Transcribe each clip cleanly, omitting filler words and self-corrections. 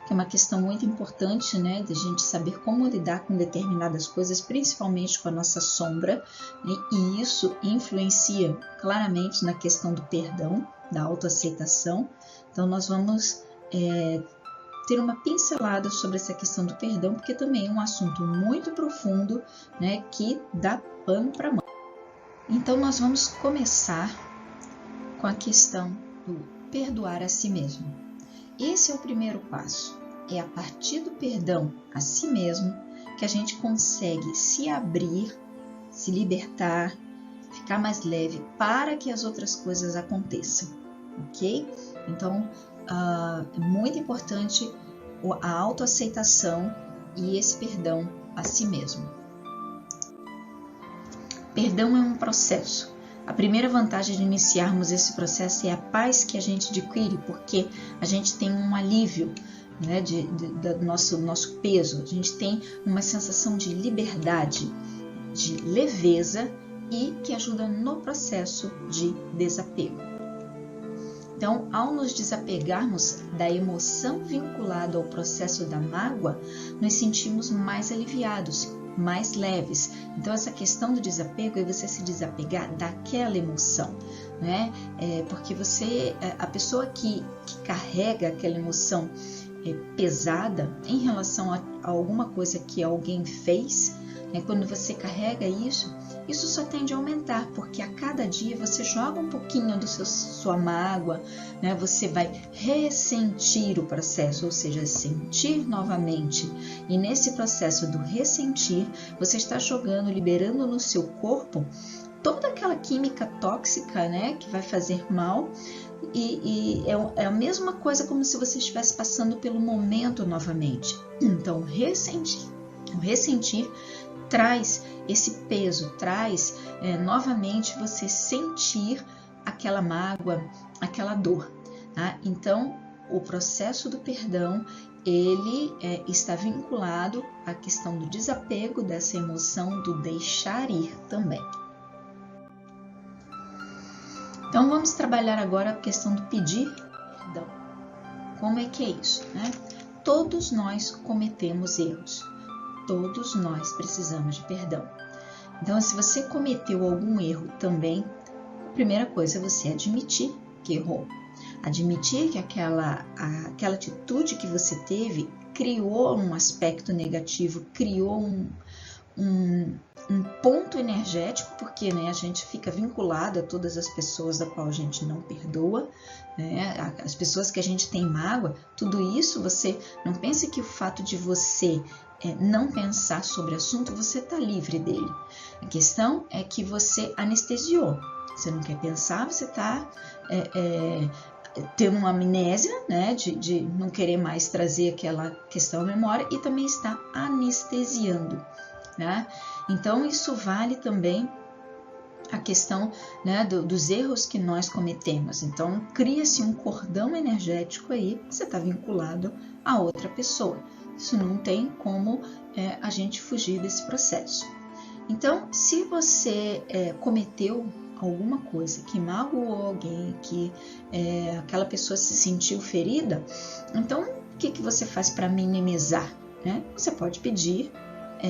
que é uma questão muito importante, né, de a gente saber como lidar com determinadas coisas, principalmente com a nossa sombra, né, e isso influencia claramente na questão do perdão, da autoaceitação. Então nós vamos ter uma pincelada sobre essa questão do perdão, porque também é um assunto muito profundo, né, que dá pano para manga. Então nós vamos começar com a questão do perdoar a si mesmo. Esse é o primeiro passo. É a partir do perdão a si mesmo que a gente consegue se abrir, se libertar, ficar mais leve para que as outras coisas aconteçam, ok? Então, é muito importante a autoaceitação e esse perdão a si mesmo. Perdão é um processo. A primeira vantagem de iniciarmos esse processo é a paz que a gente adquire, porque a gente tem um alívio, né, do nosso peso, a gente tem uma sensação de liberdade, de leveza e que ajuda no processo de desapego. Então, ao nos desapegarmos da emoção vinculada ao processo da mágoa, nos sentimos mais aliviados, mais leves. Então, essa questão do desapego é você se desapegar daquela emoção, né? Porque a pessoa que carrega aquela emoção pesada em relação a alguma coisa que alguém fez, né? Quando você carrega isso só tende a aumentar, porque a cada dia você joga um pouquinho do sua mágoa, né? Você vai ressentir o processo, ou seja, sentir novamente. E nesse processo do ressentir, você está jogando, liberando no seu corpo toda aquela química tóxica, né? Que vai fazer mal. E é a mesma coisa como se você estivesse passando pelo momento novamente. Então, o ressentir traz esse peso, traz novamente você sentir aquela mágoa, aquela dor. Tá? Então, o processo do perdão, ele está vinculado à questão do desapego dessa emoção, do deixar ir também. Então, vamos trabalhar agora a questão do pedir perdão. Como é que é isso, né? Todos nós cometemos erros. Todos nós precisamos de perdão. Então, se você cometeu algum erro também, a primeira coisa é você admitir que errou. Admitir que aquela atitude que você teve criou um aspecto negativo, criou um ponto energético, porque, né, a gente fica vinculado a todas as pessoas da qual a gente não perdoa, né, as pessoas que a gente tem mágoa, tudo isso, você não pense que o fato de você não pensar sobre o assunto, você está livre dele. A questão é que você anestesiou. Você não quer pensar, você está tendo uma amnésia, né, de não querer mais trazer aquela questão à memória e também está anestesiando. Né? Então, isso vale também a questão, né, dos erros que nós cometemos. Então, cria-se um cordão energético aí, você está vinculado a outra pessoa. Isso não tem como a gente fugir desse processo. Então, se você cometeu alguma coisa que magoou alguém, que aquela pessoa se sentiu ferida, então o que você faz para minimizar? Né? Você pode pedir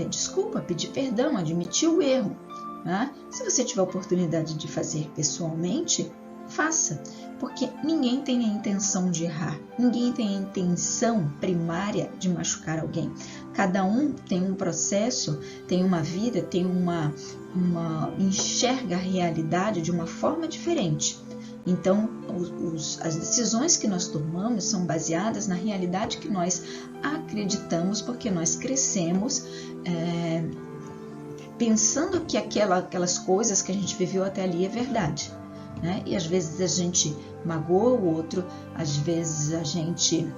desculpa, pedir perdão, admitir o erro. Né? Se você tiver a oportunidade de fazer pessoalmente, faça, porque ninguém tem a intenção de errar, ninguém tem a intenção primária de machucar alguém. Cada um tem um processo, tem uma vida, tem enxerga a realidade de uma forma diferente. Então, as decisões que nós tomamos são baseadas na realidade que nós acreditamos, porque nós crescemos pensando que aquelas coisas que a gente viveu até ali é verdade. Né? E às vezes a gente magoa o outro, às vezes a gente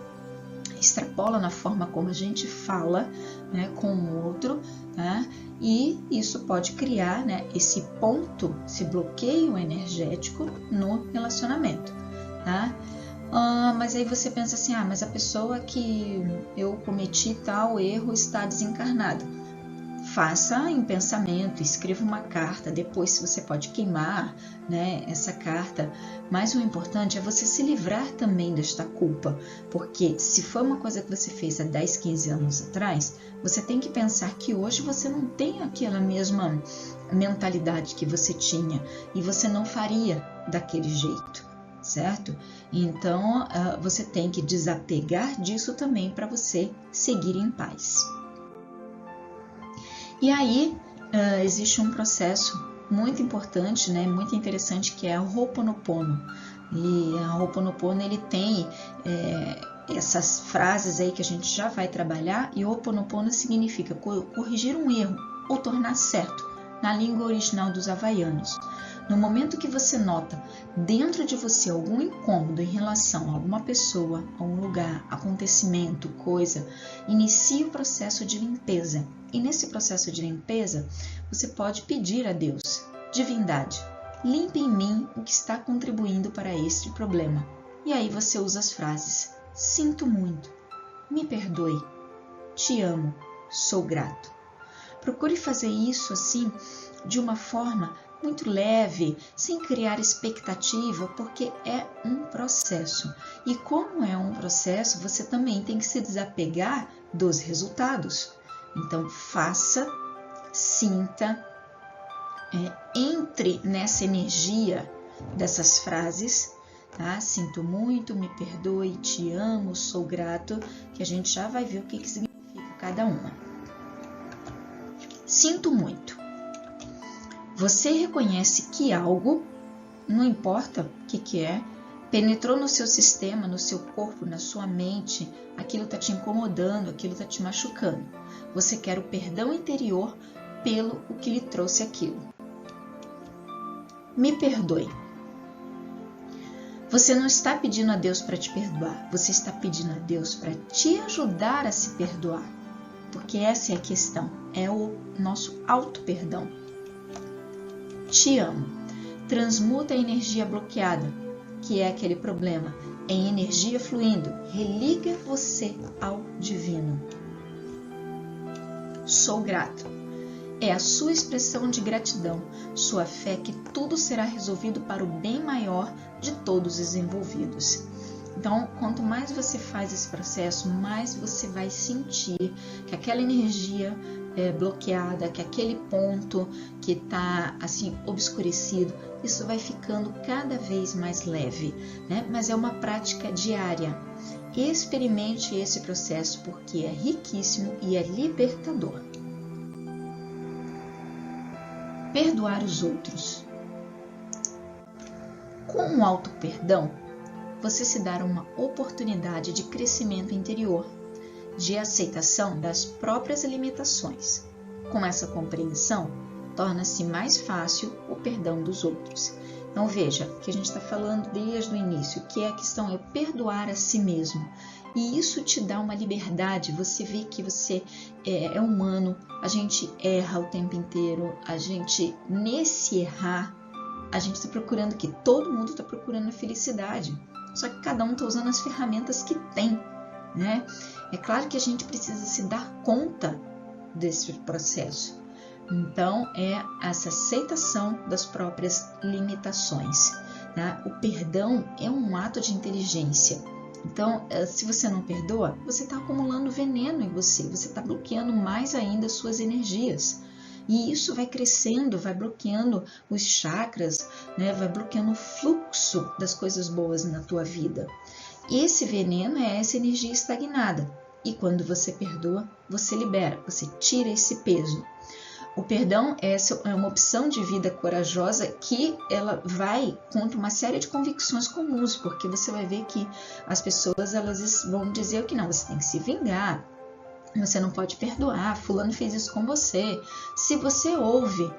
extrapola na forma como a gente fala, né, com o outro, né? E isso pode criar, né, esse ponto, esse bloqueio energético no relacionamento. Tá? Mas aí você pensa assim, mas a pessoa que eu cometi tal erro está desencarnada. faça em pensamento, escreva uma carta, depois você pode queimar, né, essa carta, mas o importante é você se livrar também desta culpa, porque se foi uma coisa que você fez há 10, 15 anos atrás, você tem que pensar que hoje você não tem aquela mesma mentalidade que você tinha e você não faria daquele jeito, certo? Então, você tem que desapegar disso também para você seguir em paz. E aí, existe um processo muito importante, né, muito interessante, que é o Ho'oponopono. E a Ho'oponopono, ele tem essas frases aí que a gente já vai trabalhar, e Ho'oponopono significa corrigir um erro ou tornar certo, na língua original dos havaianos. No momento que você nota dentro de você algum incômodo em relação a alguma pessoa, a um lugar, acontecimento, coisa, inicie o processo de limpeza. E nesse processo de limpeza, você pode pedir a Deus, divindade, limpe em mim o que está contribuindo para este problema. E aí você usa as frases: sinto muito, me perdoe, te amo, sou grato. Procure fazer isso assim, de uma forma muito leve, sem criar expectativa, porque é um processo. E como é um processo, você também tem que se desapegar dos resultados. Então, faça, sinta, entre nessa energia dessas frases, tá? Sinto muito, me perdoe, te amo, sou grato, que a gente já vai ver o que significa cada uma. Sinto muito. Você reconhece que algo, não importa o que é, penetrou no seu sistema, no seu corpo, na sua mente, aquilo está te incomodando, aquilo está te machucando. Você quer o perdão interior pelo o que lhe trouxe aquilo. Me perdoe. Você não está pedindo a Deus para te perdoar, você está pedindo a Deus para te ajudar a se perdoar. Porque essa é a questão, é o nosso auto-perdão. Te amo. Transmuta a energia bloqueada, que é aquele problema, em energia fluindo. Religa você ao divino. Sou grato. É a sua expressão de gratidão, sua fé que tudo será resolvido para o bem maior de todos os envolvidos. Então, quanto mais você faz esse processo, mais você vai sentir que aquela energia bloqueada, que aquele ponto que está assim obscurecido, isso vai ficando cada vez mais leve, né? Mas é uma prática diária. Experimente esse processo porque é riquíssimo e é libertador. Perdoar os outros. Com o auto-perdão, você se dá uma oportunidade de crescimento interior, de aceitação das próprias limitações. Com essa compreensão, torna-se mais fácil o perdão dos outros. Então veja que a gente está falando desde o início, que a questão é perdoar a si mesmo. E isso te dá uma liberdade, você vê que você é humano, a gente erra o tempo inteiro, a gente, nesse errar, a gente está procurando que todo mundo está procurando a felicidade. Só que cada um está usando as ferramentas que tem, né? É claro que a gente precisa se dar conta desse processo. Então, é essa aceitação das próprias limitações, tá? O perdão é um ato de inteligência. Então, se você não perdoa, você está acumulando veneno em você, você está bloqueando mais ainda as suas energias. E isso vai crescendo, vai bloqueando os chakras, né? Vai bloqueando o fluxo das coisas boas na tua vida. Esse veneno é essa energia estagnada. E quando você perdoa, você libera, você tira esse peso. O perdão é uma opção de vida corajosa que ela vai contra uma série de convicções comuns, porque você vai ver que as pessoas elas vão dizer que não, você tem que se vingar, você não pode perdoar, fulano fez isso com você. Se você ouve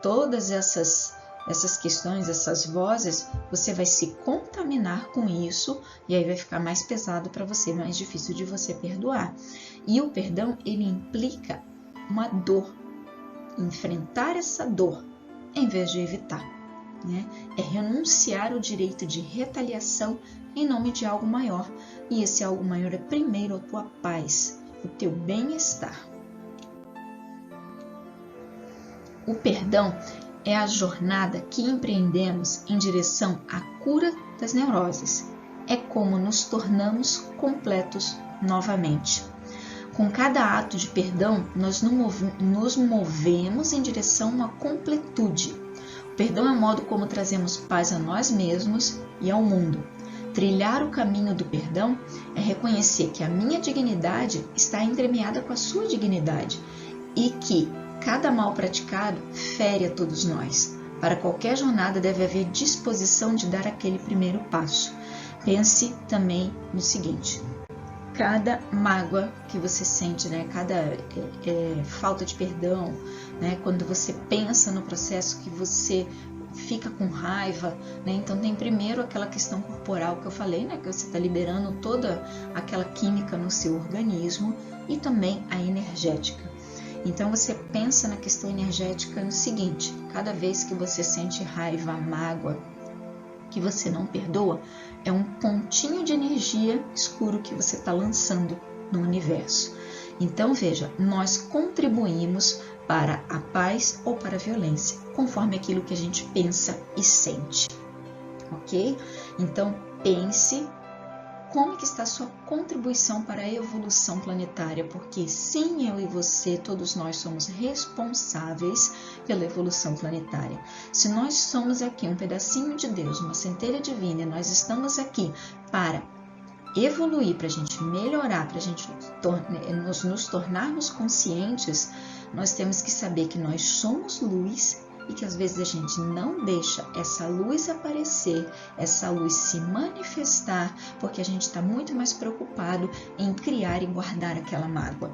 todas essas questões, essas vozes, você vai se contaminar com isso e aí vai ficar mais pesado para você, mais difícil de você perdoar. E o perdão, ele implica uma dor, enfrentar essa dor em vez de evitar, né? É renunciar o direito de retaliação em nome de algo maior. E esse algo maior é primeiro a tua paz, o teu bem-estar. O perdão é a jornada que empreendemos em direção à cura das neuroses. É como nos tornamos completos novamente. Com cada ato de perdão, nós nos movemos em direção a uma completude. O perdão é o modo como trazemos paz a nós mesmos e ao mundo. Trilhar o caminho do perdão é reconhecer que a minha dignidade está entremeada com a sua dignidade e que cada mal praticado fere a todos nós. Para qualquer jornada deve haver disposição de dar aquele primeiro passo. Pense também no seguinte: cada mágoa que você sente, né, cada falta de perdão, né, quando você pensa no processo que você fica com raiva, né, então tem primeiro aquela questão corporal que eu falei, né, que você está liberando toda aquela química no seu organismo, e também a energética. Então você pensa na questão energética no seguinte: cada vez que você sente raiva, mágoa, que você não perdoa, é um pontinho de energia escuro que você está lançando no universo. Então veja, nós contribuímos para a paz ou para a violência, conforme aquilo que a gente pensa e sente, ok? Então pense como que está a sua contribuição para a evolução planetária, porque sim, eu e você, todos nós somos responsáveis pela evolução planetária. Se nós somos aqui um pedacinho de Deus, uma centelha divina, e nós estamos aqui para evoluir, para a gente melhorar, para a gente nos tornarmos conscientes, nós temos que saber que nós somos luz e que às vezes a gente não deixa essa luz aparecer, essa luz se manifestar, porque a gente está muito mais preocupado em criar e guardar aquela mágoa.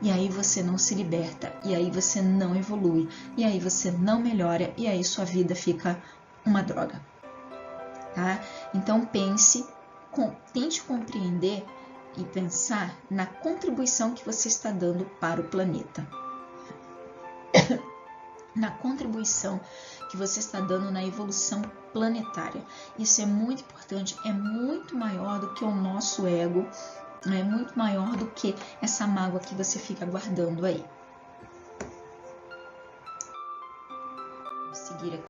E aí você não se liberta, e aí você não evolui, e aí você não melhora, e aí sua vida fica uma droga. Tá? Então tente compreender e pensar na contribuição que você está dando para o planeta. Na contribuição que você está dando na evolução planetária. Isso é muito importante, é muito maior do que o nosso ego, é muito maior do que essa mágoa que você fica guardando aí. Vou seguir aqui.